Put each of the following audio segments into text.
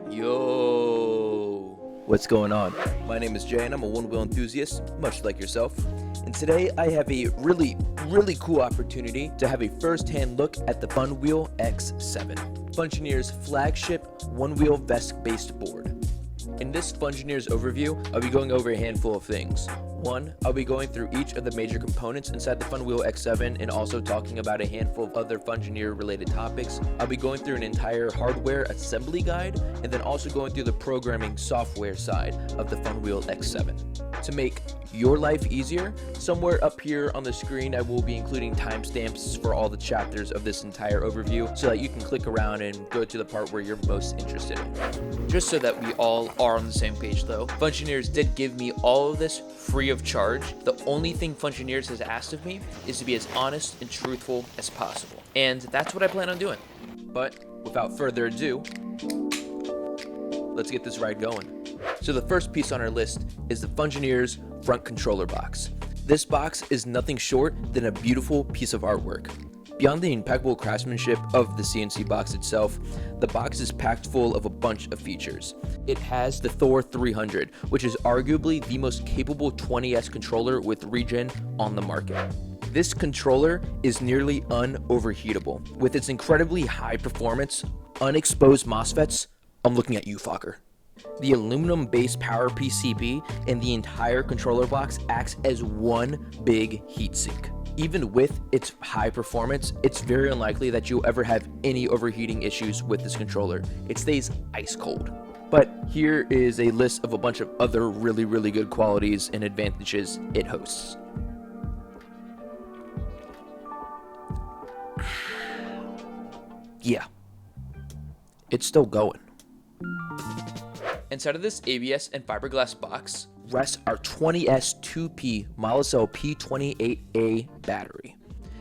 Yo, what's going on? My name is Jay and I'm a one-wheel enthusiast, much like yourself. And today I have a really cool opportunity to have a first-hand look at the FUNWHEEL X7, Fungineer's flagship one-wheel vesc-based board. In this Fungineers overview, I'll be going over a handful of things. One, I'll be going through each of the major components inside the FUNWHEEL X7 and also talking about a handful of other Fungineer related topics. I'll be going through an entire hardware assembly guide and then also going through the programming software side of the FUNWHEEL X7. To make your life easier, somewhere up here on the screen I will be including timestamps for all the chapters of this entire overview so that you can click around and go to the part where you're most interested in. Just so that we all are on the same page though, Fungineers did give me all of this free of charge. The only thing Fungineers has asked of me is to be as honest and truthful as possible. And that's what I plan on doing. But without further ado, let's get this ride going. So the first piece on our list is the Fungineers front controller box. This box is nothing short than a beautiful piece of artwork. Beyond the impeccable craftsmanship of the CNC box itself, the box is packed full of a bunch of features. It has the Thor 300, which is arguably the most capable 20S controller with regen on the market. This controller is nearly unoverheatable. With its incredibly high performance, unexposed MOSFETs, I'm looking at you, fucker. The aluminum base power PCB in the entire controller box acts as one big heatsink. Even with its high performance, it's very unlikely that you'll ever have any overheating issues with this controller. It stays ice cold. But here is a list of a bunch of other really good qualities and advantages it hosts. Yeah, it's still going. Inside of this ABS and fiberglass box rests our 20S 2P Molicel P28A battery.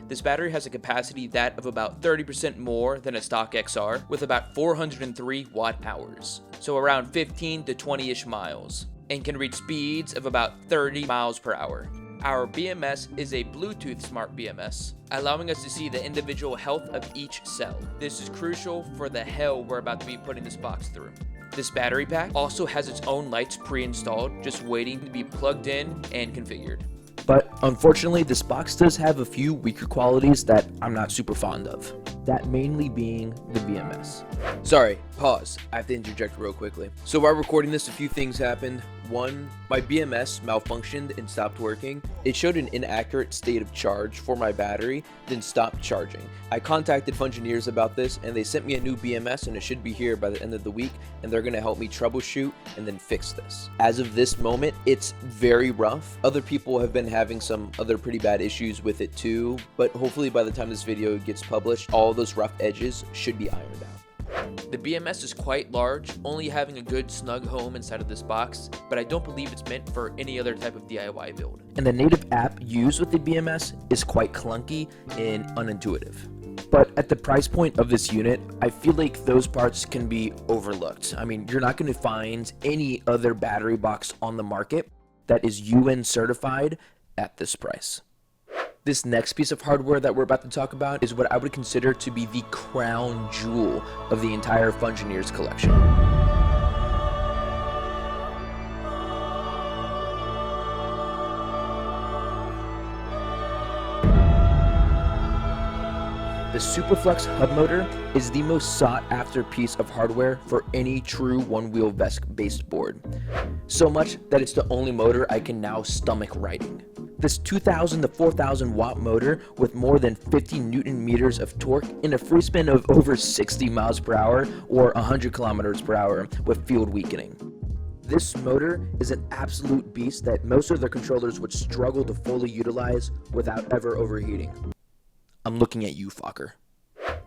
This battery has a capacity that of about 30% more than a stock XR with about 403 watt hours, so around 15 to 20-ish miles, and can reach speeds of about 30 miles per hour. Our BMS is a Bluetooth smart BMS, allowing us to see the individual health of each cell. This is crucial for the hell we're about to be putting this box through. This battery pack also has its own lights pre-installed, just waiting to be plugged in and configured. But unfortunately, this box does have a few weaker qualities that I'm not super fond of. That mainly being the BMS. Sorry, pause. I have to interject real quickly. So while recording this, a few things happened. One, my BMS malfunctioned and stopped working. It showed an inaccurate state of charge for my battery, then stopped charging. I contacted Fungineers about this and they sent me a new BMS and it should be here by the end of the week and they're gonna help me troubleshoot and then fix this. As of this moment, it's very rough. Other people have been having some other pretty bad issues with it too, but hopefully by the time this video gets published, all those rough edges should be ironed out. The BMS is quite large, only having a good snug home inside of this box, but I don't believe it's meant for any other type of DIY build. And the native app used with the BMS is quite clunky and unintuitive. But at the price point of this unit, I feel like those parts can be overlooked. I mean, you're not going to find any other battery box on the market that is UN certified at this price. This next piece of hardware that we're about to talk about is what I would consider to be the crown jewel of the entire Fungineers collection. The Superflex hub motor is the most sought after piece of hardware for any true one-wheel vesc-based board. So much that it's the only motor I can now stomach riding. This 2,000 to 4,000 watt motor with more than 50 Newton meters of torque and a free spin of over 60 miles per hour or 100 kilometers per hour with field weakening. This motor is an absolute beast that most of the controllers would struggle to fully utilize without ever overheating. I'm looking at you, fucker.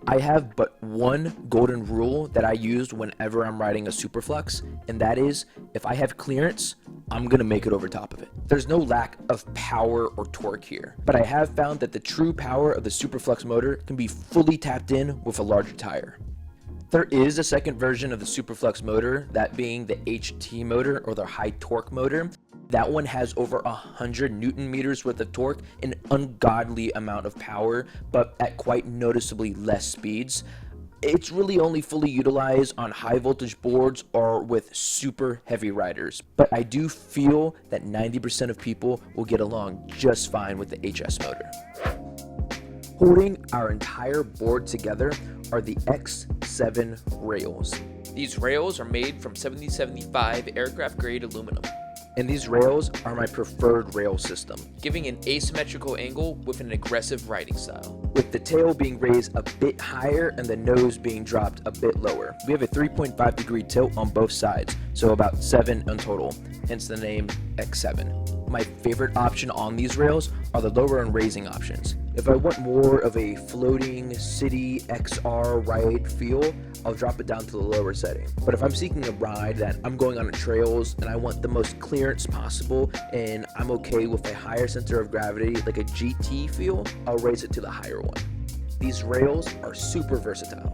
I have but one golden rule that I use whenever I'm riding a Superflex, and that is, if I have clearance, I'm gonna make it over top of it. There's no lack of power or torque here, but I have found that the true power of the Superflex motor can be fully tapped in with a larger tire. There is a second version of the Superflex motor, that being the HT motor or the high torque motor. That one has over 100 Newton meters worth of torque, an ungodly amount of power, but at quite noticeably less speeds. It's really only fully utilized on high voltage boards or with super heavy riders, but I do feel that 90% of people will get along just fine with the HS motor. Holding our entire board together are the X7 rails. These rails are made from 7075 aircraft grade aluminum. And these rails are my preferred rail system, giving an asymmetrical angle with an aggressive riding style, with the tail being raised a bit higher and the nose being dropped a bit lower. We have a 3.5 degree tilt on both sides, so about 7 in total, hence the name X7. My favorite option on these rails are the lower and raising options. If I want more of a floating city XR ride feel, I'll drop it down to the lower setting. But if I'm seeking a ride that I'm going on trails and I want the most clearance possible and I'm okay with a higher center of gravity, like a GT feel, I'll raise it to the higher one. These rails are super versatile.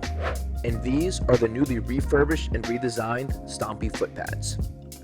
And these are the newly refurbished and redesigned Stompy foot pads.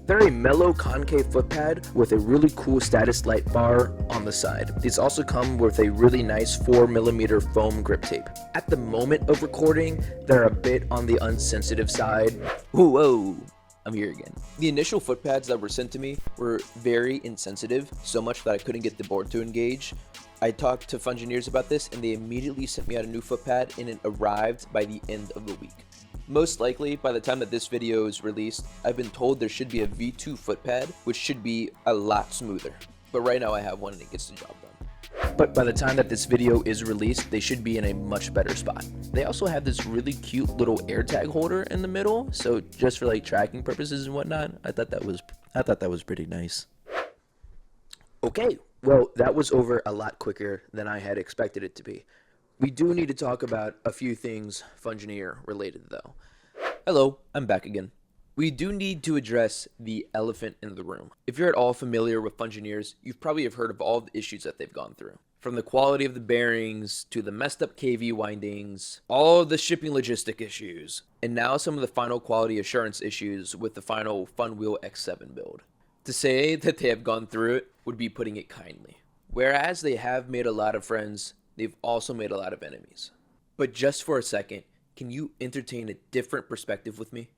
They're a mellow concave foot pad with a really cool status light bar on the side. These also come with a really nice 4mm foam grip tape. At the moment of recording, they're a bit on the unsensitive side. Whoa, I'm here again. The initial foot pads that were sent to me were very insensitive, so much that I couldn't get the board to engage. I talked to Fungineers about this and they immediately sent me out a new foot pad and it arrived by the end of the week. Most likely, by the time that this video is released, I've been told there should be a V2 foot pad, which should be a lot smoother. But right now I have one and it gets the job done. But by the time that this video is released, they should be in a much better spot. They also have this really cute little AirTag holder in the middle, so just for like tracking purposes and whatnot, I thought that was pretty nice. Okay, well, that was over a lot quicker than I had expected it to be. We do need to talk about a few things Fungineer related though. Hello, I'm back again. We do need to address the elephant in the room. If you're at all familiar with Fungineers, you've probably have heard of all the issues that they've gone through. From the quality of the bearings, to the messed up KV windings, all the shipping logistic issues, and now some of the final quality assurance issues with the final FUNWHEEL X7 build. To say that they have gone through it would be putting it kindly. Whereas they have made a lot of friends, they've also made a lot of enemies. But just for a second, can you entertain a different perspective with me?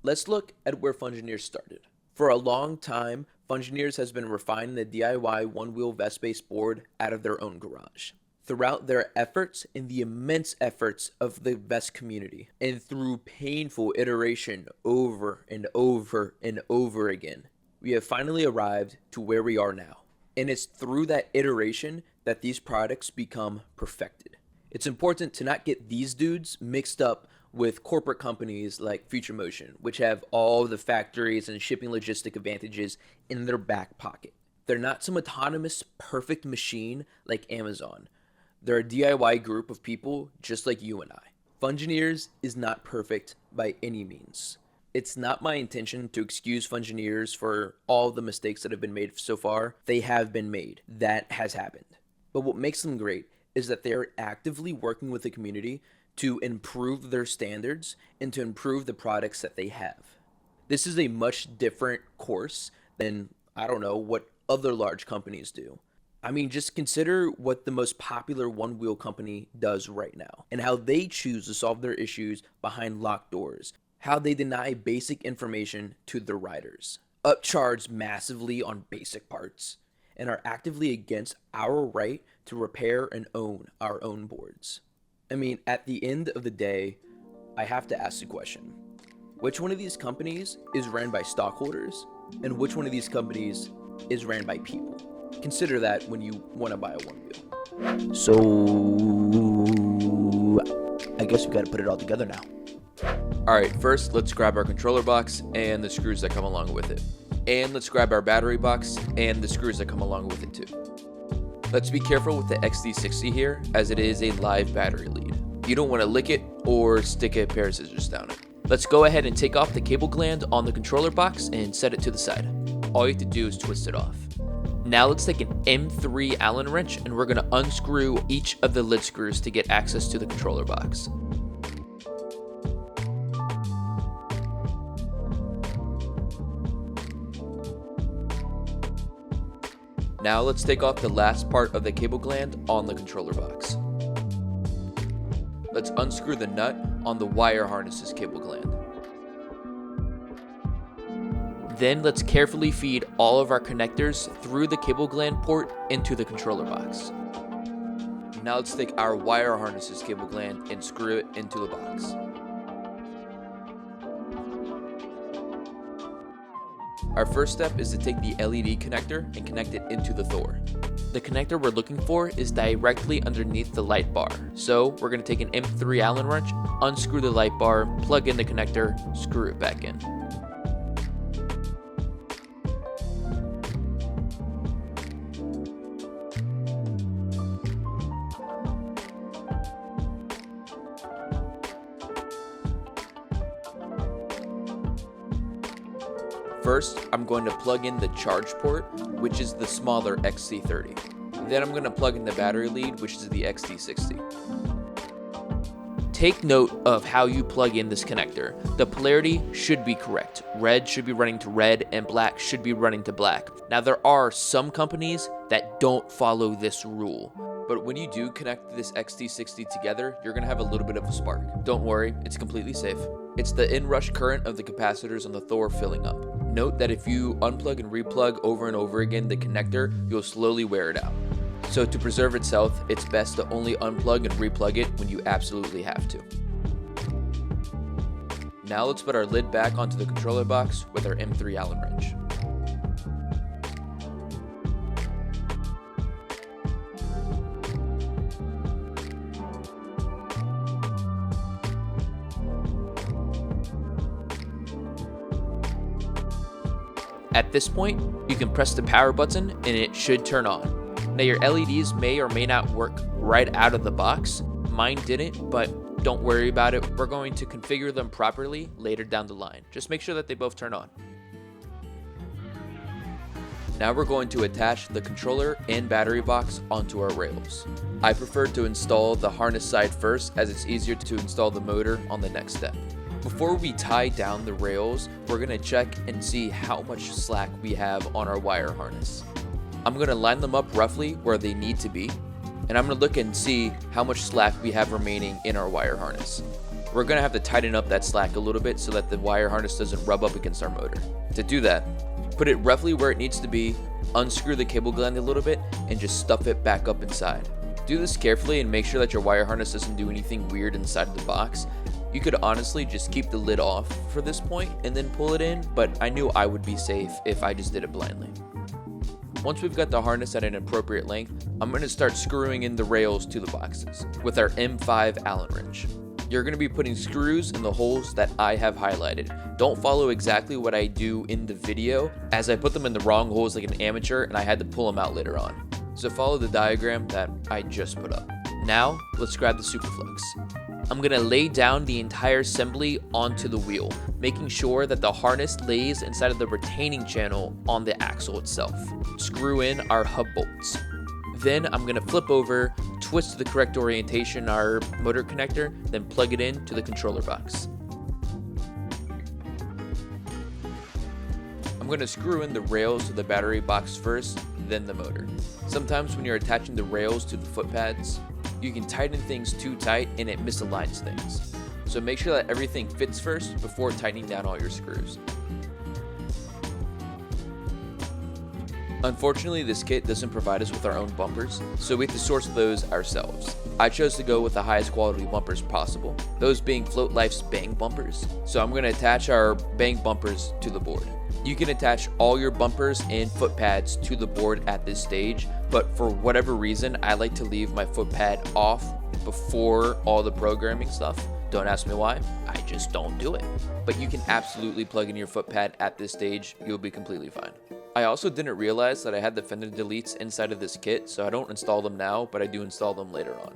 Let's look at where Fungineers started. For a long time, Fungineers has been refining the DIY one-wheel vest-based board out of their own garage. Throughout their efforts and the immense efforts of the vest community, and through painful iteration over and over and over again, we have finally arrived to where we are now. And it's through that iteration that these products become perfected. It's important to not get these dudes mixed up with corporate companies like Future Motion, which have all the factories and shipping logistic advantages in their back pocket. They're not some autonomous, perfect machine like Amazon. They're a DIY group of people just like you and I. Fungineers is not perfect by any means. It's not my intention to excuse Fungineers for all the mistakes that have been made so far. They have been made. That has happened. But what makes them great is that they are actively working with the community to improve their standards and to improve the products that they have. This is a much different course than, I don't know, what other large companies do. I mean, just consider what the most popular one-wheel company does right now and how they choose to solve their issues behind locked doors, how they deny basic information to their riders, upcharge massively on basic parts, and are actively against our right to repair and own our own boards. I mean, at the end of the day, I have to ask the question, which one of these companies is ran by stockholders and which one of these companies is ran by people? Consider that when you want to buy a one-wheel. So, I guess we got to put it all together now. Alright, first let's grab our controller box and the screws that come along with it. And let's grab our battery box and the screws that come along with it too. Let's be careful with the XD60 here, as it is a live battery lead. You don't want to lick it or stick a pair of scissors down it. Let's go ahead and take off the cable gland on the controller box and set it to the side. All you have to do is twist it off. Now let's take an M3 Allen wrench and we're going to unscrew each of the lid screws to get access to the controller box. Now let's take off the last part of the cable gland on the controller box. Let's unscrew the nut on the wire harness's cable gland. Then let's carefully feed all of our connectors through the cable gland port into the controller box. Now let's take our wire harness's cable gland and screw it into the box. Our first step is to take the LED connector and connect it into the Thor. The connector we're looking for is directly underneath the light bar. So we're going to take an M3 Allen wrench, unscrew the light bar, plug in the connector, screw it back in. First, I'm going to plug in the charge port, which is the smaller XT30. Then I'm going to plug in the battery lead, which is the XT60. Take note of how you plug in this connector. The polarity should be correct. Red should be running to red and black should be running to black. Now there are some companies that don't follow this rule, but when you do connect this XT60 together, you're going to have a little bit of a spark. Don't worry, it's completely safe. It's the inrush current of the capacitors on the Thor filling up. Note that if you unplug and replug over and over again the connector, you'll slowly wear it out. So to preserve itself, it's best to only unplug and replug it when you absolutely have to. Now let's put our lid back onto the controller box with our M3 Allen wrench. At this point, you can press the power button and it should turn on. Now your LEDs may or may not work right out of the box. Mine didn't, but don't worry about it. We're going to configure them properly later down the line. Just make sure that they both turn on. Now we're going to attach the controller and battery box onto our rails. I prefer to install the harness side first, as it's easier to install the motor on the next step. Before we tie down the rails, we're going to check and see how much slack we have on our wire harness. I'm going to line them up roughly where they need to be, and I'm going to look and see how much slack we have remaining in our wire harness. We're going to have to tighten up that slack a little bit so that the wire harness doesn't rub up against our motor. To do that, put it roughly where it needs to be, unscrew the cable gland a little bit, and just stuff it back up inside. Do this carefully and make sure that your wire harness doesn't do anything weird inside of the box. You could honestly just keep the lid off for this point and then pull it in, but I knew I would be safe if I just did it blindly. Once we've got the harness at an appropriate length, I'm going to start screwing in the rails to the boxes with our M5 Allen wrench. You're going to be putting screws in the holes that I have highlighted. Don't follow exactly what I do in the video, as I put them in the wrong holes like an amateur and I had to pull them out later on. So follow the diagram that I just put up. Now, let's grab the Superflex. I'm going to lay down the entire assembly onto the wheel, making sure that the harness lays inside of the retaining channel on the axle itself. Screw in our hub bolts. Then I'm going to flip over, twist to the correct orientation our motor connector, then plug it in to the controller box. I'm going to screw in the rails to the battery box first, then the motor. Sometimes when you're attaching the rails to the foot pads, you can tighten things too tight and it misaligns things. So make sure that everything fits first before tightening down all your screws. Unfortunately, this kit doesn't provide us with our own bumpers, so we have to source those ourselves. I chose to go with the highest quality bumpers possible, those being Float Life's Bang bumpers. So I'm going to attach our Bang bumpers to the board. You can attach all your bumpers and foot pads to the board at this stage, but for whatever reason, I like to leave my foot pad off before all the programming stuff. Don't ask me why, I just don't do it. But you can absolutely plug in your foot pad at this stage, you'll be completely fine. I also didn't realize that I had the fender deletes inside of this kit, so I don't install them now, but I do install them later on.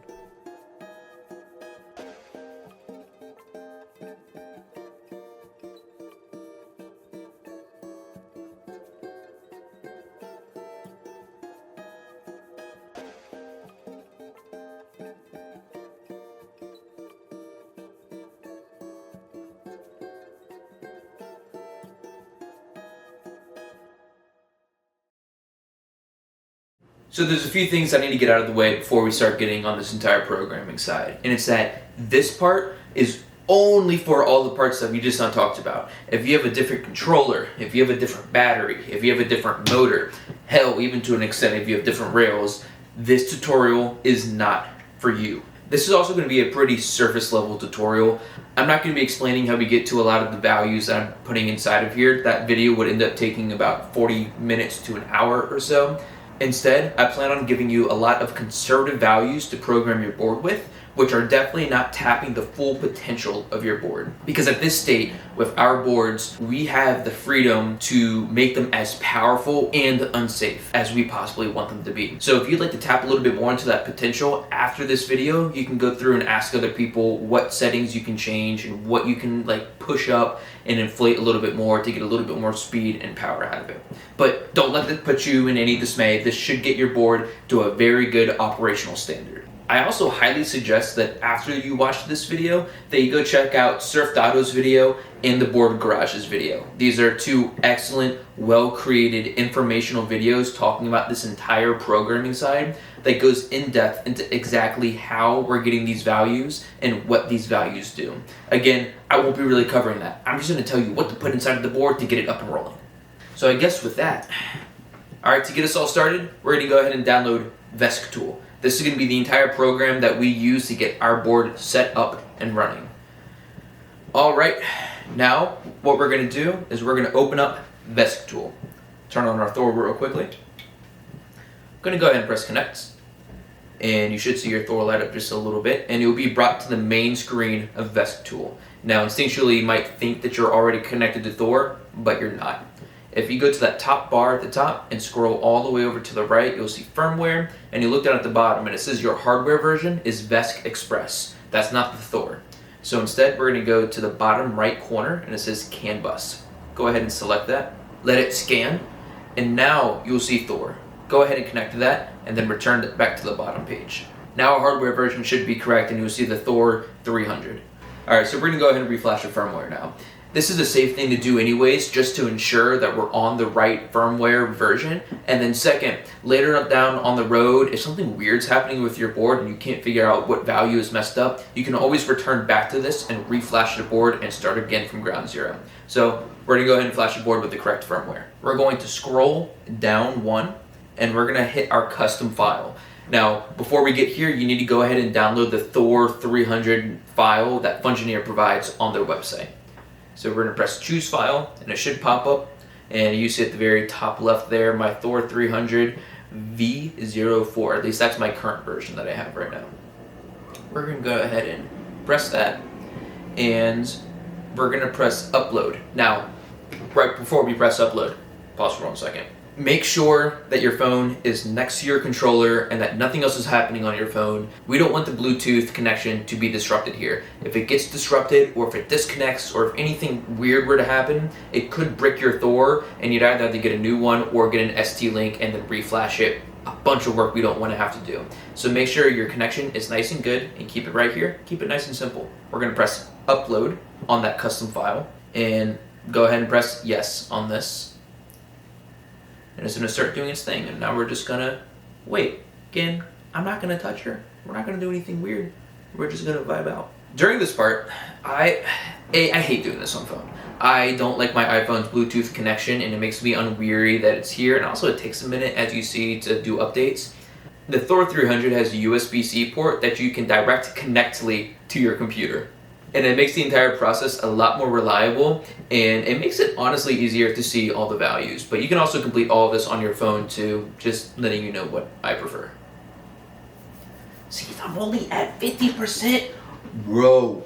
So there's a few things I need to get out of the way before we start getting on this entire programming side. And it's that this part is only for all the parts that we just not talked about. If you have a different controller, if you have a different battery, if you have a different motor, hell, even to an extent if you have different rails, this tutorial is not for you. This is also going to be a pretty surface level tutorial. I'm not going to be explaining how we get to a lot of the values that I'm putting inside of here. That video would end up taking about 40 minutes to an hour or so. Instead, I plan on giving you a lot of conservative values to program your board with, which are definitely not tapping the full potential of your board. Because at this state, with our boards, we have the freedom to make them as powerful and unsafe as we possibly want them to be. So if you'd like to tap a little bit more into that potential after this video, you can go through and ask other people what settings you can change and what you can like push up and inflate a little bit more to get a little bit more speed and power out of it. But don't let that put you in any dismay. This should get your board to a very good operational standard. I also highly suggest that after you watch this video, that you go check out Surf Dotto's video and the Board Garage's video. These are two excellent, well-created informational videos talking about this entire programming side that goes in depth into exactly how we're getting these values and what these values do. Again, I won't be really covering that. I'm just gonna tell you what to put inside of the board to get it up and rolling. So I guess with that, all right, to get us all started, we're gonna go ahead and download vesc tool. This is going to be the entire program that we use to get our board set up and running. All right, now what we're going to do is we're going to open up vesc tool. Turn on our Thor real quickly. I'm going to go ahead and press connect. And you should see your Thor light up just a little bit, and you'll be brought to the main screen of vesc tool. Now, instinctually, you might think that you're already connected to Thor, but you're not. If you go to that top bar at the top and scroll all the way over to the right, you'll see firmware, and you look down at the bottom and it says your hardware version is vesc Express. That's not the Thor. So instead, we're going to go to the bottom right corner and it says CAN bus. Go ahead and select that, let it scan, and now you'll see Thor. Go ahead and connect to that and then return it back to the bottom page. Now our hardware version should be correct and you'll see the Thor 300. Alright, so we're going to go ahead and reflash the firmware now. This is a safe thing to do anyways, just to ensure that we're on the right firmware version. And then second, later down on the road, if something weird's happening with your board and you can't figure out what value is messed up, you can always return back to this and reflash the board and start again from ground zero. So we're gonna go ahead and flash the board with the correct firmware. We're going to scroll down one and we're gonna hit our custom file. Now, before we get here, you need to go ahead and download the Thor 300 file that Fungineer provides on their website. So we're going to press choose file and it should pop up, and you see at the very top left there my Thor 300 V04. At least that's my current version that I have right now. We're going to go ahead and press that, and we're going to press upload. Now, right before we press upload, pause for 1 second. Make sure that your phone is next to your controller and that nothing else is happening on your phone. We don't want the Bluetooth connection to be disrupted here. If it gets disrupted, or if it disconnects, or if anything weird were to happen, it could brick your Thor, and you'd either have to get a new one or get an ST link and then reflash it. A bunch of work we don't want to have to do. So make sure your connection is nice and good and keep it right here. Keep it nice and simple. We're going to press upload on that custom file and go ahead and press yes on this. And it's going to start doing its thing, and now we're just going to wait. Again, I'm not going to touch her. We're not going to do anything weird. We're just going to vibe out. During this part, I hate doing this on phone. I don't like my iPhone's Bluetooth connection, and it makes me unweary that it's here, and also it takes a minute, as you see, to do updates. The Thor 300 has a USB-C port that you can direct connectly to your computer. And it makes the entire process a lot more reliable, and it makes it honestly easier to see all the values. But you can also complete all of this on your phone too, just letting you know what I prefer. See, I'm only at 50%. Bro.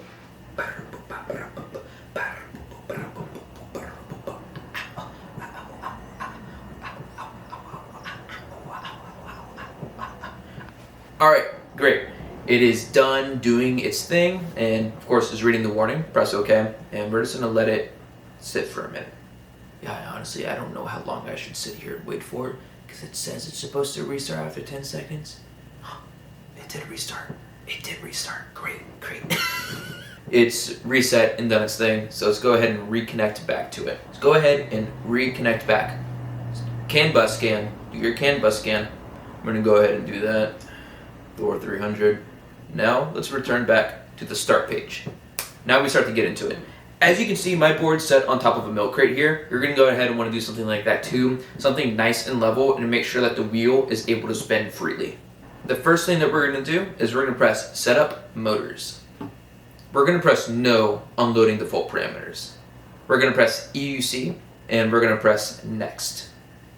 Alright, great. It is done doing its thing, and of course is reading the warning. Press OK, and we're just gonna let it sit for a minute. Yeah, honestly, I don't know how long I should sit here and wait for it, because it says it's supposed to restart after 10 seconds. It did restart. It did restart. Great, great. It's reset and done its thing, so let's go ahead and reconnect back to it. Let's go ahead and reconnect back. CAN bus scan. Do your CAN bus scan. I'm gonna go ahead and do that. Thor 300. Now let's return back to the start page. Now we start to get into it. As you can see, my board's set on top of a milk crate here. You're gonna go ahead and wanna do something like that too. Something nice and level and make sure that the wheel is able to spin freely. The first thing that we're gonna do is we're gonna press Setup Motors. We're gonna press No Unloading Default Parameters. We're gonna press EUC and we're gonna press Next.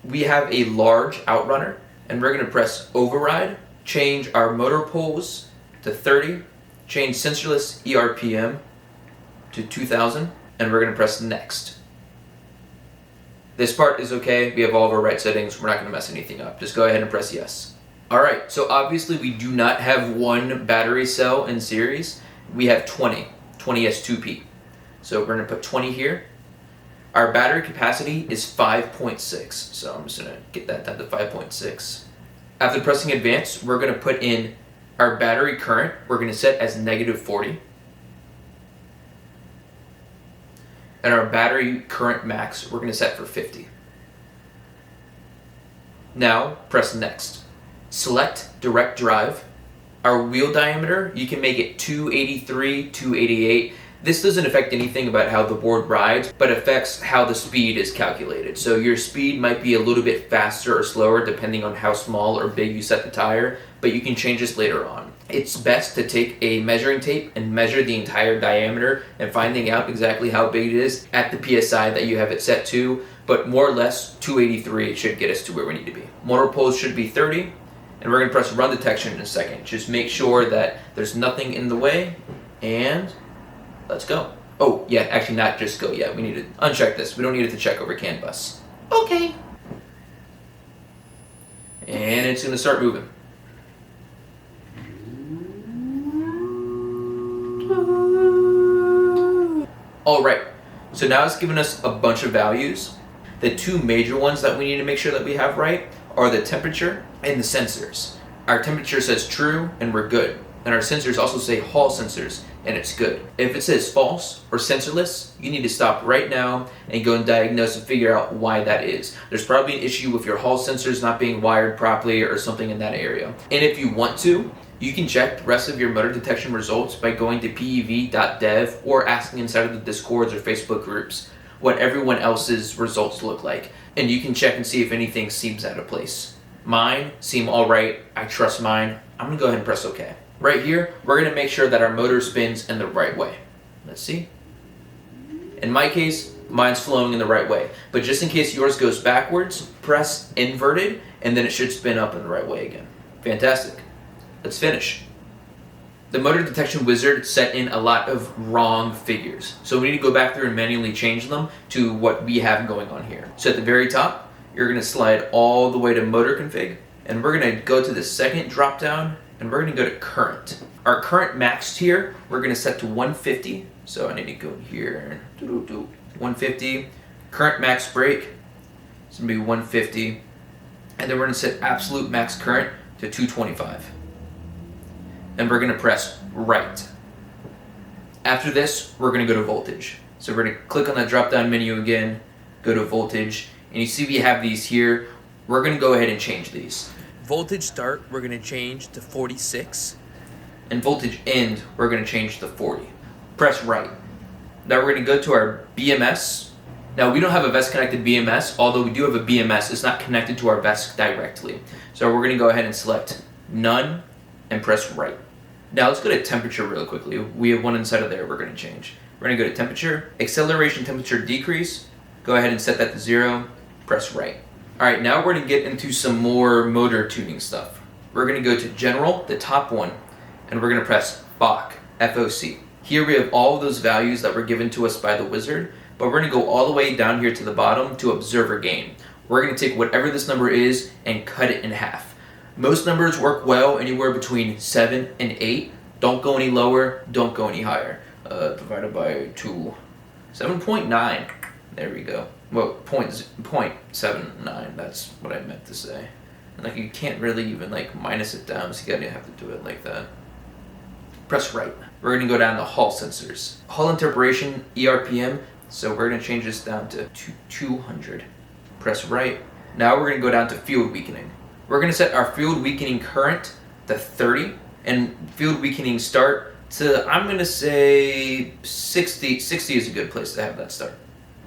We have a large outrunner and we're gonna press Override, change our motor poles to 30, change sensorless ERPM to 2000, and we're gonna press Next. This part is okay, we have all of our right settings, we're not gonna mess anything up. Just go ahead and press yes. All right, so obviously we do not have one battery cell in series. We have 20 S2P. So we're gonna put 20 here. Our battery capacity is 5.6, so I'm just gonna get that down to 5.6. After pressing advance, we're gonna put in our battery current. We're gonna set as -40. And our battery current max, we're gonna set for 50. Now, press next. Select direct drive. Our wheel diameter, you can make it 283, 288. This doesn't affect anything about how the board rides, but affects how the speed is calculated. So your speed might be a little bit faster or slower depending on how small or big you set the tire, but you can change this later on. It's best to take a measuring tape and measure the entire diameter and finding out exactly how big it is at the PSI that you have it set to, but more or less 283 should get us to where we need to be. Motor poles should be 30, and we're gonna press run detection in a second. Just make sure that there's nothing in the way, and let's go. Oh, yeah, actually not just go yet. We need to uncheck this. We don't need it to check over CAN bus. Okay. And it's gonna start moving. All right, so now it's given us a bunch of values. The two major ones that we need to make sure that we have right are the temperature and the sensors. Our temperature says true and we're good. And our sensors also say Hall sensors and it's good. If it says false or sensorless, you need to stop right now and go and diagnose and figure out why that is. There's probably an issue with your Hall sensors not being wired properly or something in that area. And if you want to, you can check the rest of your motor detection results by going to pev.dev or asking inside of the Discords or Facebook groups what everyone else's results look like. And you can check and see if anything seems out of place. Mine seem all right. I trust mine. I'm gonna go ahead and press OK. Right here, we're gonna make sure that our motor spins in the right way. Let's see. In my case, mine's flowing in the right way. But just in case yours goes backwards, press inverted and then it should spin up in the right way again. Fantastic. Let's finish. The motor detection wizard set in a lot of wrong figures. So we need to go back through and manually change them to what we have going on here. So at the very top, you're gonna slide all the way to motor config, and we're gonna go to the second drop down, and we're gonna go to current. Our current max here, we're gonna set to 150. So I need to go here, 150. Current max brake, it's gonna be 150. And then we're gonna set absolute max current to 225. And we're gonna press right. After this, we're gonna go to voltage. So we're gonna click on that drop down menu again, go to voltage, and you see we have these here. We're gonna go ahead and change these. Voltage start, we're gonna change to 46. And voltage end, we're gonna change to 40. Press right. Now we're gonna go to our BMS. Now we don't have a vesc connected BMS, although we do have a BMS, it's not connected to our vesc directly. So we're gonna go ahead and select none and press right. Now let's go to temperature real quickly. We have one inside of there we're gonna change. We're gonna go to temperature, acceleration temperature decrease, go ahead and set that to 0, press right. All right, now we're gonna get into some more motor tuning stuff. We're gonna go to general, the top one, and we're gonna press FOC, F-O-C. Here we have all of those values that were given to us by the wizard, but we're gonna go all the way down here to the bottom to observer gain. We're gonna take whatever this number is and cut it in half. Most numbers work well anywhere between 7 and 8. Don't go any lower, don't go any higher. Divided by 2, 7.9. There we go. Well, 0.79, that's what I meant to say. And like you can't really even like minus it down, so you gotta have to do it like that. Press right. We're gonna go down to Hall sensors. Hall interpolation, ERPM, so we're gonna change this down to 200. Press right. Now we're gonna go down to field weakening. We're gonna set our field weakening current to 30 and field weakening start So I'm going to say 60. 60 is a good place to have that start.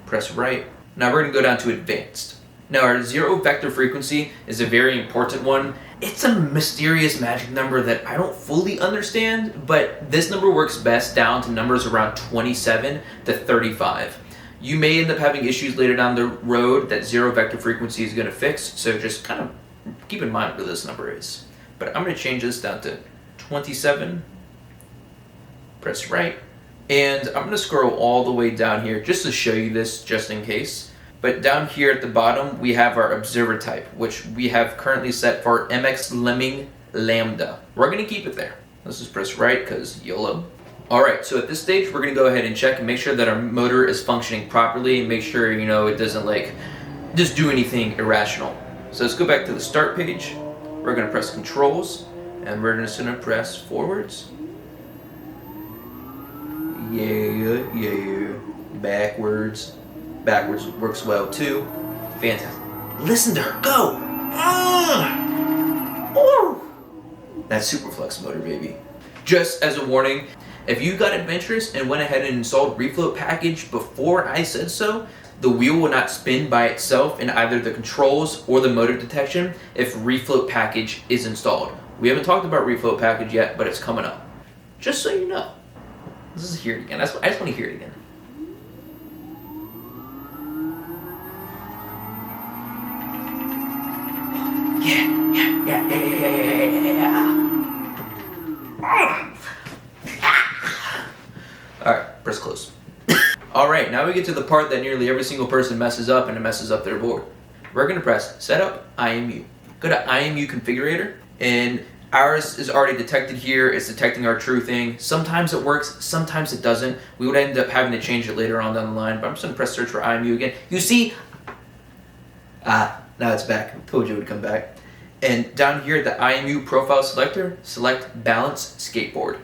Press right. Now we're going to go down to advanced. Now our zero vector frequency is a very important one. It's a mysterious magic number that I don't fully understand, but this number works best down to numbers around 27 to 35. You may end up having issues later down the road that zero vector frequency is going to fix, so just kind of keep in mind where this number is. But I'm going to change this down to 27. Press right. And I'm going to scroll all the way down here just to show you this just in case. But down here at the bottom, we have our observer type, which we have currently set for MX Lemming Lambda. We're going to keep it there. Let's just press right because YOLO. All right, so at this stage, we're going to go ahead and check and make sure that our motor is functioning properly and make sure, it doesn't like just do anything irrational. So let's go back to the start page. We're going to press controls and we're just going to press forwards. Yeah. Backwards. Backwards works well too. Fantastic. Listen to her go. That's Superflex motor, baby. Just as a warning, if you got adventurous and went ahead and installed refloat package before I said so, the wheel will not spin by itself in either the controls or the motor detection if refloat package is installed. We haven't talked about refloat package yet, but it's coming up. Just so you know. Let's just hear it again. I just want to hear it again. Alright, press close. Alright, now we get to the part that nearly every single person messes up, and it messes up their board. We're going to press Setup IMU. Go to IMU Configurator, and ours is already detected here. It's detecting our true thing. Sometimes it works, sometimes it doesn't. We would end up having to change it later on down the line, but I'm just going to press search for IMU again. You see? Now it's back. I told you it would come back. And down here at the IMU profile selector, select Balance Skateboard.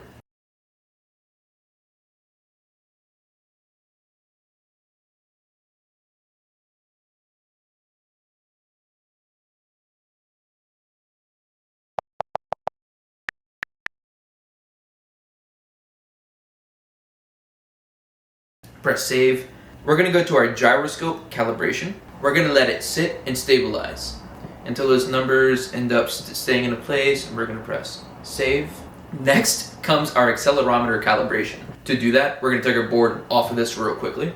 Press save. We're going to go to our gyroscope calibration. We're going to let it sit and stabilize until those numbers end up staying in place, and we're going to press save. Next comes our accelerometer calibration. To do that, we're going to take our board off of this real quickly.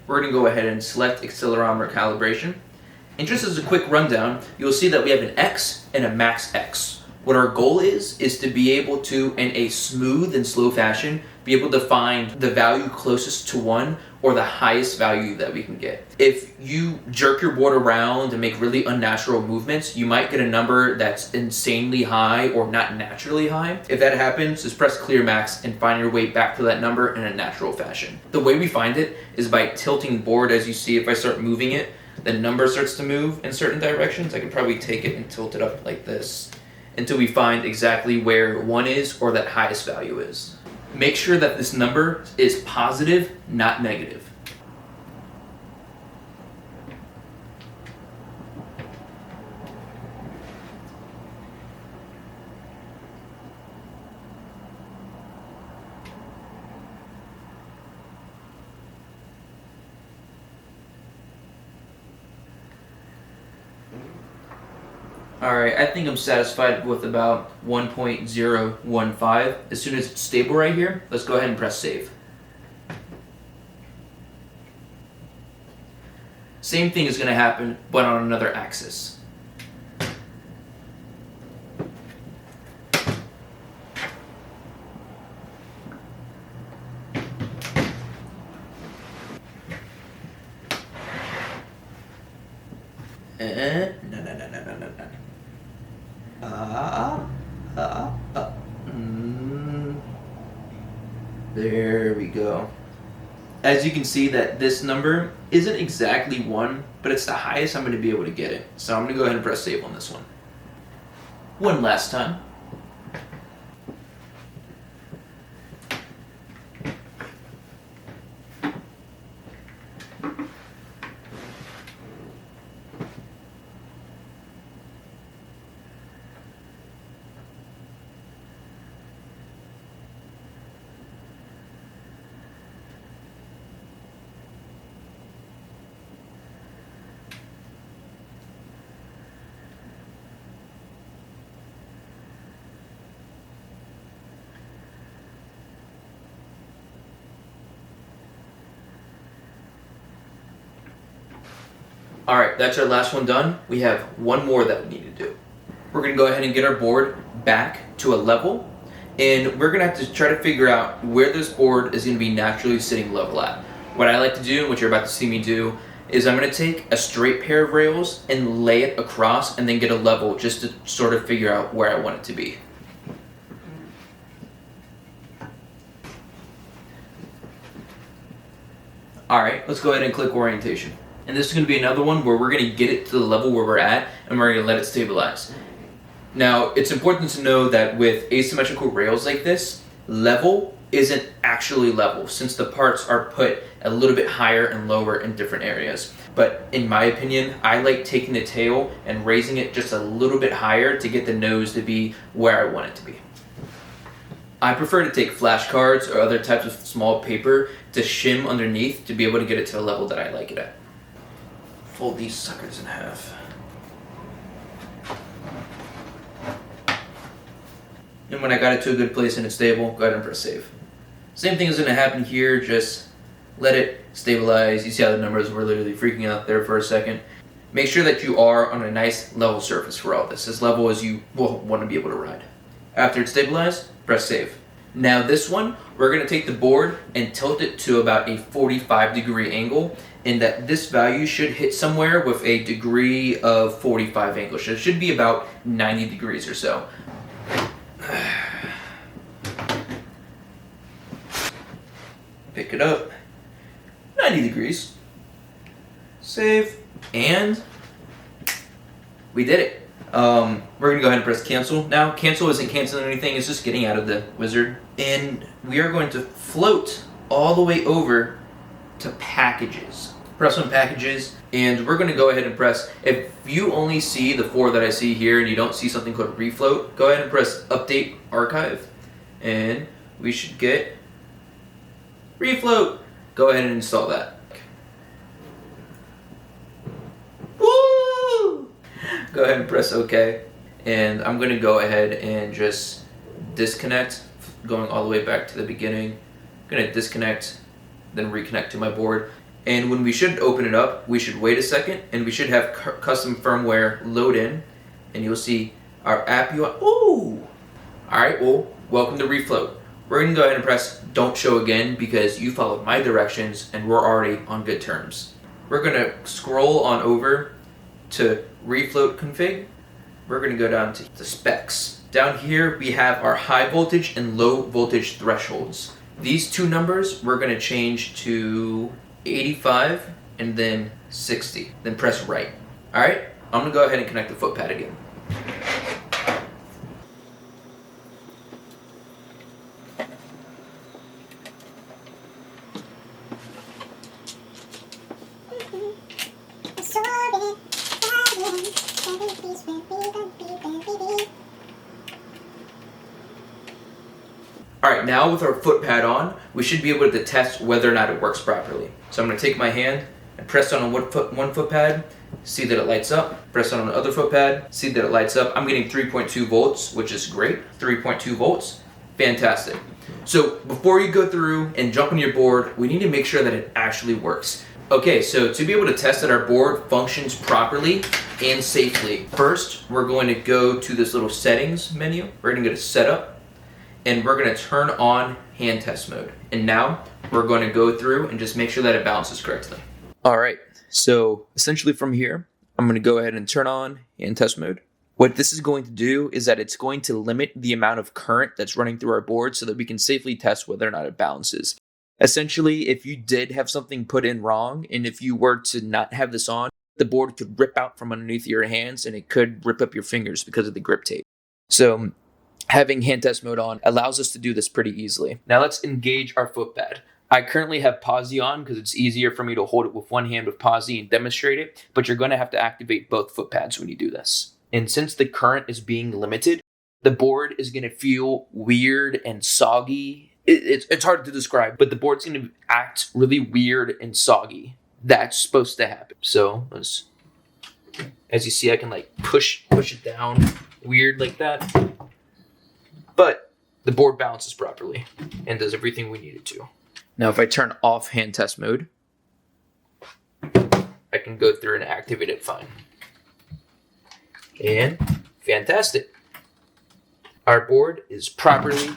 We're going to go ahead and select accelerometer calibration. And just as a quick rundown, you'll see that we have an X and a max X. What our goal is to be able to, in a smooth and slow fashion, be able to find the value closest to 1 or the highest value that we can get. If you jerk your board around and make really unnatural movements, you might get a number that's insanely high or not naturally high. If that happens, just press clear max and find your way back to that number in a natural fashion. The way we find it is by tilting the board. As you see, if I start moving it, the number starts to move in certain directions. I can probably take it and tilt it up like this until we find exactly where 1 is or that highest value is. Make sure that this number is positive, not negative. Alright, I think I'm satisfied with about 1.015. As soon as it's stable right here, let's go ahead and press save. Same thing is going to happen, but on another axis. There we go. As you can see that this number isn't exactly 1, but it's the highest I'm going to be able to get it. So I'm going to go ahead and press save on this one. One last time. All right, that's our last one done. We have one more that we need to do. We're gonna go ahead and get our board back to a level, and we're gonna have to try to figure out where this board is gonna be naturally sitting level at. What I like to do, what you're about to see me do, is I'm gonna take a straight pair of rails and lay it across and then get a level just to sort of figure out where I want it to be. All right, let's go ahead and click orientation. And this is gonna be another one where we're gonna get it to the level where we're at and we're gonna let it stabilize. Now, it's important to know that with asymmetrical rails like this, level isn't actually level since the parts are put a little bit higher and lower in different areas. But in my opinion, I like taking the tail and raising it just a little bit higher to get the nose to be where I want it to be. I prefer to take flashcards or other types of small paper to shim underneath to be able to get it to the level that I like it at. Fold these suckers in half. And when I got it to a good place and it's stable, go ahead and press save. Same thing is going to happen here, just let it stabilize. You see how the numbers were literally freaking out there for a second. Make sure that you are on a nice level surface for all this, as level as you will want to be able to ride. After it's stabilized, press save. Now this one, we're going to take the board and tilt it to about a 45-degree angle, and that this value should hit somewhere with a degree of 45 angle. So it should be about 90 degrees or so. Pick it up, 90 degrees, save, and we did it. We're gonna go ahead and press cancel now. Cancel isn't canceling anything, it's just getting out of the wizard. And we are going to float all the way over to packages. Press on packages, and we're gonna go ahead and press, if you only see the 4 that I see here and you don't see something called refloat, go ahead and press update archive, and we should get refloat. Go ahead and install that. Woo! Go ahead and press OK. And I'm going to go ahead and just disconnect, going all the way back to the beginning. I'm going to disconnect, then reconnect to my board. And when we should open it up, we should wait a second, and we should have custom firmware load in, and you'll see our app UI. Ooh! Alright, well, welcome to Refloat. We're going to go ahead and press Don't Show Again because you followed my directions and we're already on good terms. We're going to scroll on over to Refloat Config. We're going to go down to the specs. Down here we have our high voltage and low voltage thresholds. These two numbers we're going to change to 85 and then 60. Then press right. Alright, I'm going to go ahead and connect the foot pad again. Alright, now with our foot pad on, we should be able to test whether or not it works properly. So I'm going to take my hand and press on one foot pad, see that it lights up, press on the other foot pad, see that it lights up. I'm getting 3.2 volts, which is great. 3.2 volts, fantastic. So before you go through and jump on your board, we need to make sure that it actually works. Okay, so to be able to test that our board functions properly and safely, first we're going to go to this little settings menu. We're going to go to setup, and we're going to turn on hand test mode. And now we're going to go through and just make sure that it balances correctly. All right, so essentially from here, I'm going to go ahead and turn on hand test mode. What this is going to do is that it's going to limit the amount of current that's running through our board so that we can safely test whether or not it balances. Essentially, if you did have something put in wrong, and if you were to not have this on, the board could rip out from underneath your hands and it could rip up your fingers because of the grip tape. So having hand test mode on allows us to do this pretty easily. Now let's engage our foot pad. I currently have posi on because it's easier for me to hold it with one hand with posi and demonstrate it, but you're going to have to activate both foot pads when you do this. And since the current is being limited, the board is going to feel weird and soggy. It's hard to describe, but the board's going to act really weird and soggy. That's supposed to happen. So as you see, I can like push it down weird like that. But the board balances properly and does everything we need it to. Now, if I turn off hand test mode, I can go through and activate it fine. And fantastic. Our board is properly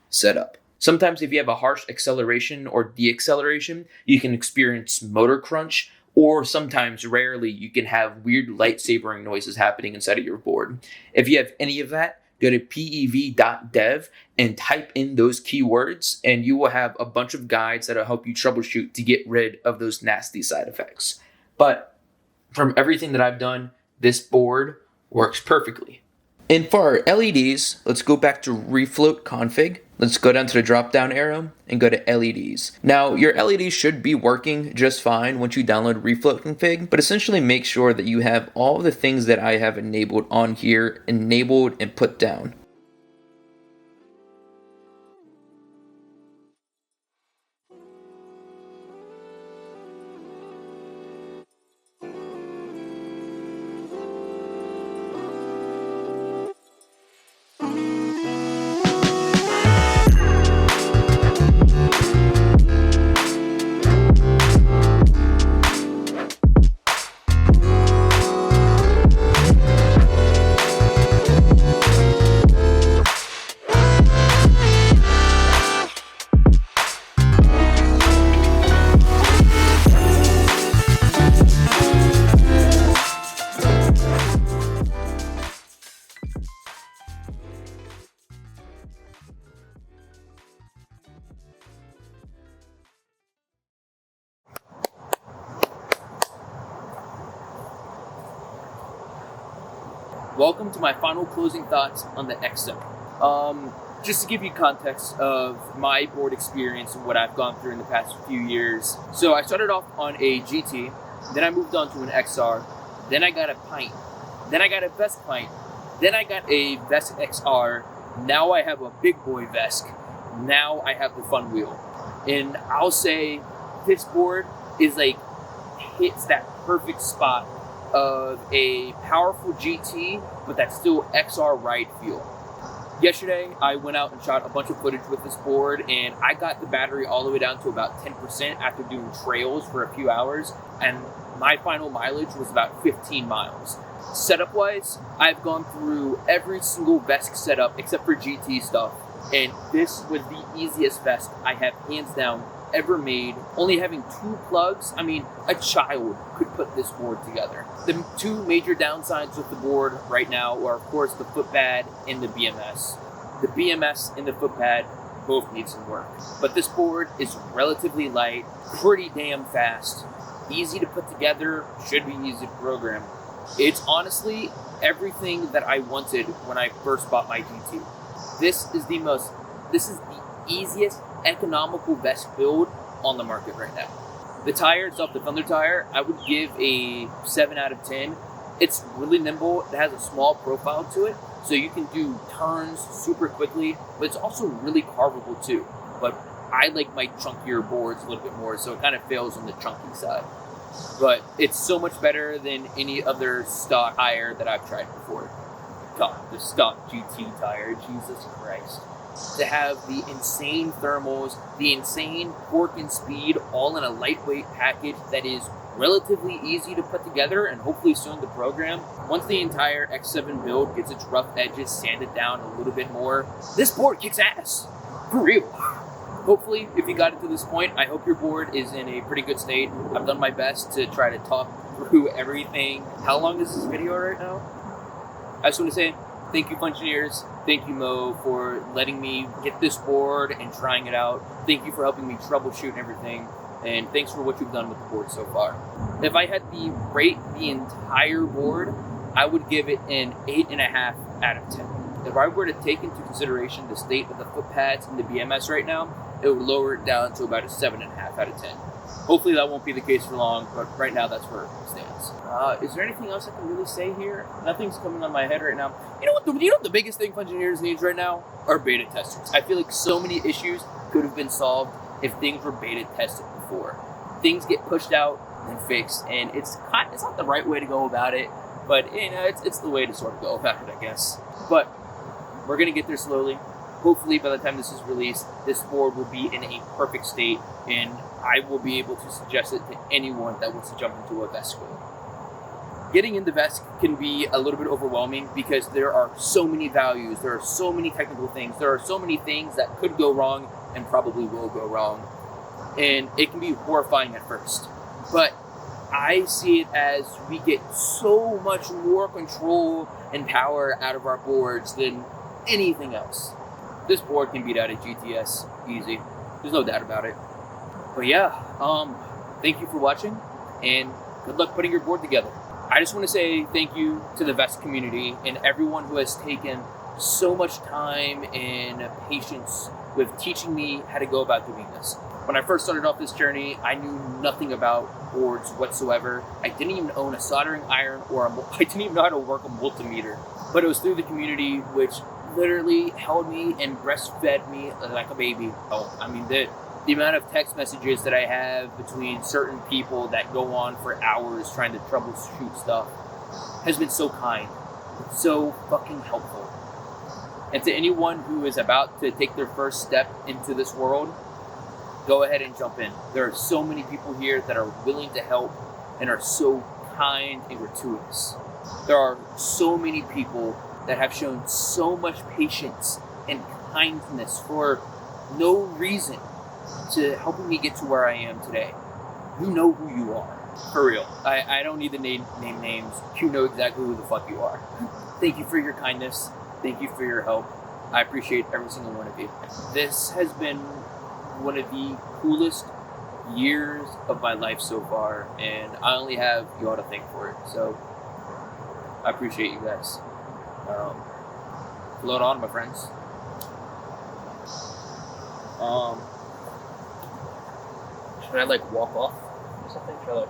set up. Sometimes if you have a harsh acceleration or deacceleration, you can experience motor crunch, or sometimes, rarely, you can have weird lightsabering noises happening inside of your board. If you have any of that, go to pev.dev and type in those keywords, and you will have a bunch of guides that will help you troubleshoot to get rid of those nasty side effects. But from everything that I've done, this board works perfectly. And for our LEDs, let's go back to refloat config. Let's go down to the drop down arrow and go to LEDs. Now your LEDs should be working just fine once you download refloat config, but essentially make sure that you have all the things that I have enabled on here enabled and put down. Welcome to my final closing thoughts on the X7. Just to give you context of my board experience and what I've gone through in the past few years. So I started off on a GT, then I moved on to an XR, then I got a Pint, then I got a vesc Pint, then I got a vesc XR, now I have a big boy vesc, now I have the FUNWHEEL. And I'll say this board is like, hits that perfect spot of a powerful GT, but that's still XR ride feel. Yesterday, I went out and shot a bunch of footage with this board, and I got the battery all the way down to about 10% after doing trails for a few hours, and my final mileage was about 15 miles. Setup-wise, I've gone through every single vesc setup except for GT stuff, and this was the easiest vesc I have hands down ever made. Only having 2 plugs, I mean, a child could put this board together. The 2 major downsides with the board right now are, of course, the footpad and the BMS. The BMS and the footpad both need some work. But this board is relatively light, pretty damn fast, easy to put together, should be easy to program. It's honestly everything that I wanted when I first bought my GT. This is the easiest economical vesc build on the market right now. The tire itself, the Thunder tire, I would give a 7 out of 10. It's really nimble, it has a small profile to it, so you can do turns super quickly, but it's also really carvable too. But I like my chunkier boards a little bit more, so it kind of fails on the chunky side. But it's so much better than any other stock tire that I've tried before. God, the stock GT tire, Jesus Christ. To have the insane thermals, the insane torque and speed, all in a lightweight package that is relatively easy to put together and hopefully soon to program. Once the entire X7 build gets its rough edges sanded down a little bit more, this board kicks ass. For real. Hopefully, if you got it to this point, I hope your board is in a pretty good state. I've done my best to try to talk through everything. How long is this video right now? I just want to say thank you, Fungineers. Thank you, Mo, for letting me get this board and trying it out. Thank you for helping me troubleshoot and everything. And thanks for what you've done with the board so far. If I had to rate the entire board, I would give it an 8.5 out of 10. If I were to take into consideration the state of the foot pads and the BMS right now, it would lower it down to about a 7.5 out of 10. Hopefully that won't be the case for long, but right now that's where it stands. Is there anything else I can really say here? Nothing's coming on my head right now. You know what the biggest thing Fungineers needs right now? Are beta testers. I feel like so many issues could have been solved if things were beta tested before. Things get pushed out and fixed, and it's not the right way to go about it, but you know, it's the way to sort of go about it, I guess. But we're gonna get there slowly. Hopefully by the time this is released, this board will be in a perfect state, and I will be able to suggest it to anyone that wants to jump into a vesc build. getting into vesc can be a little bit overwhelming because there are so many values, there are so many technical things, there are so many things that could go wrong and probably will go wrong. And it can be horrifying at first. But I see it as we get so much more control and power out of our boards than anything else. This board can beat out a GTS easy. There's no doubt about it. But yeah, thank you for watching and good luck putting your board together. I just want to say thank you to the vesc community and everyone who has taken so much time and patience with teaching me how to go about doing this. When I first started off this journey, I knew nothing about boards whatsoever. I didn't even own a soldering iron I didn't even know how to work a multimeter. But it was through the community which literally held me and breastfed me like a baby. Oh, I mean, the amount of text messages that I have between certain people that go on for hours trying to troubleshoot stuff has been so kind, so fucking helpful. And to anyone who is about to take their first step into this world, go ahead and jump in. There are so many people here that are willing to help and are so kind and gratuitous. There are so many people that have shown so much patience and kindness for no reason to helping me get to where I am today. You know who you are. For real. I don't need to name names. You know exactly who the fuck you are. Thank you for your kindness. Thank you for your help. I appreciate every single one of you. This has been one of the coolest years of my life so far, and I only have you all to thank for it. So I appreciate you guys. Float on, my friends. Should I like walk off or something? Should I like